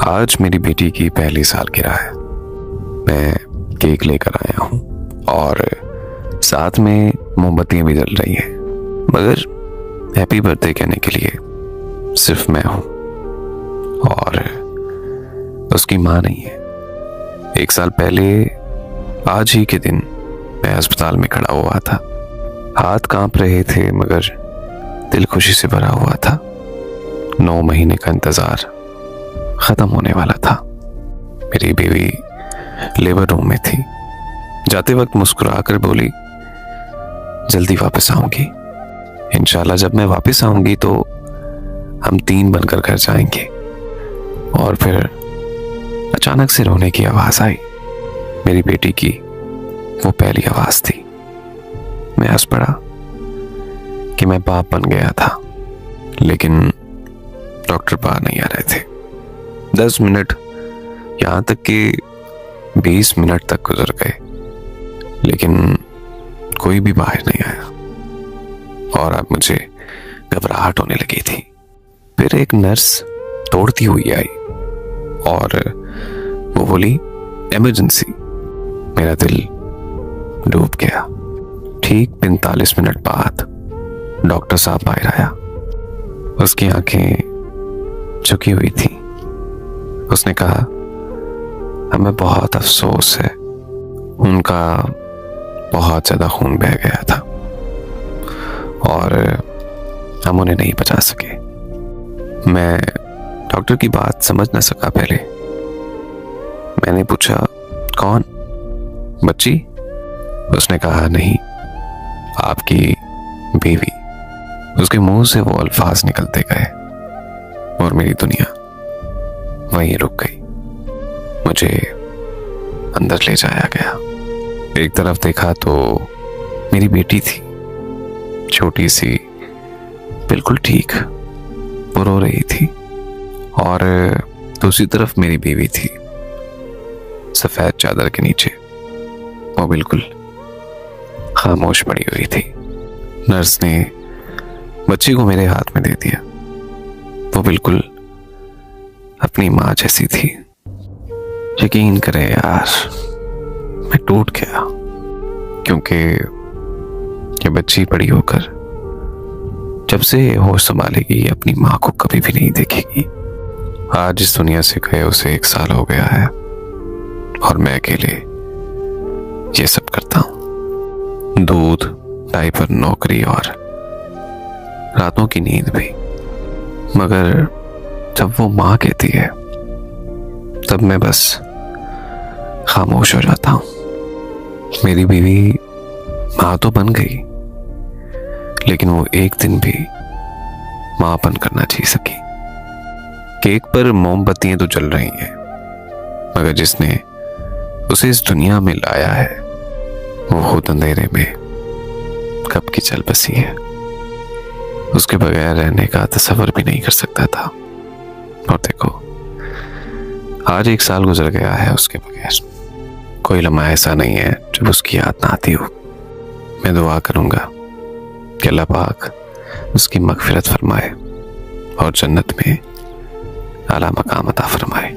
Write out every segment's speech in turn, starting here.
आज मेरी बेटी की पहली सालगिरह है। मैं केक लेकर आया हूँ और साथ में मोमबत्तियां भी जल रही हैं, मगर हैप्पी बर्थडे कहने के लिए सिर्फ मैं हूँ और उसकी माँ नहीं है। 1 साल पहले आज ही के दिन मैं अस्पताल में खड़ा हुआ था। हाथ कांप रहे थे मगर दिल खुशी से भरा हुआ था। 9 महीने का इंतजार खत्म होने वाला था। मेरी बेबी लेबर रूम में थी। जाते वक्त मुस्कुराकर बोली, जल्दी वापस आऊंगी। इंशाल्लाह जब मैं वापस आऊंगी तो हम 3 बनकर घर जाएंगे। और फिर अचानक से रोने की आवाज आई। मेरी बेटी की वो पहली आवाज थी। मैं हंस पड़ा कि मैं बाप बन गया था, लेकिन डॉक्टर बाहर नहीं आ रहे थे। 10 मिनट, यहां तक कि 20 मिनट तक गुजर गए, लेकिन कोई भी बाहर नहीं आया और अब मुझे घबराहट होने लगी थी। फिर एक नर्स दौड़ती हुई आई और वो बोली, इमरजेंसी। मेरा दिल डूब गया। ठीक 45 मिनट बाद डॉक्टर साहब बाहर आया। उसकी आंखें झुकी हुई थी। उसने कहा, हमें बहुत अफसोस है, उनका बहुत ज्यादा खून बह गया था और हम उन्हें नहीं बचा सके। मैं डॉक्टर की बात समझ न सका। पहले मैंने पूछा, कौन? बच्ची? उसने कहा, नहीं, आपकी बीवी। उसके मुंह से वो अल्फाज निकलते गए और मेरी दुनिया वहीं रुक गई। मुझे अंदर ले जाया गया। एक तरफ देखा तो मेरी बेटी थी, छोटी सी, बिल्कुल ठीक, वो रो रही थी। और दूसरी तरफ मेरी बीवी थी, सफेद चादर के नीचे। वो बिल्कुल खामोश पड़ी हुई थी। नर्स ने बच्ची को मेरे हाथ में दे दिया। वो बिल्कुल अपनी माँ जैसी थी। यकीन करें यार, मैं टूट गया, क्योंकि ये बच्ची बड़ी होकर जब से होश संभालेगी अपनी माँ को कभी भी नहीं देखेगी। आज इस दुनिया से गए उसे 1 साल हो गया है और मैं अकेले ये सब करता हूँ। दूध, डायपर, नौकरी और रातों की नींद भी। मगर जब वो माँ कहती है तब मैं बस खामोश हो जाता हूं। मेरी बीवी माँ तो बन गई, लेकिन वो एक दिन भी माँपन करना नहीं सकी। केक पर मोमबत्तियां तो जल रही हैं, मगर जिसने उसे इस दुनिया में लाया है वो खुद अंधेरे में कब की चल बसी है। उसके बगैर रहने का तसव्वुर भी नहीं कर सकता था। और देखो, आज 1 साल गुजर गया है उसके बगैर। कोई लम्हा ऐसा नहीं है जब उसकी याद ना आती हो। मैं दुआ करूंगा कि अल्लाह पाक उसकी मग़फ़िरत फरमाए और जन्नत में आला मकाम अता फरमाए।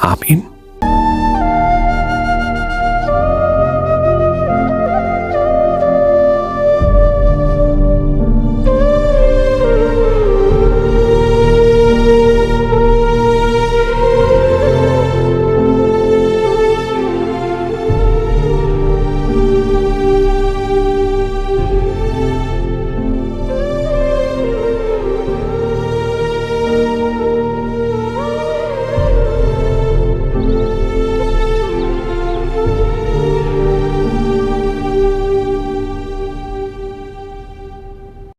आमीन।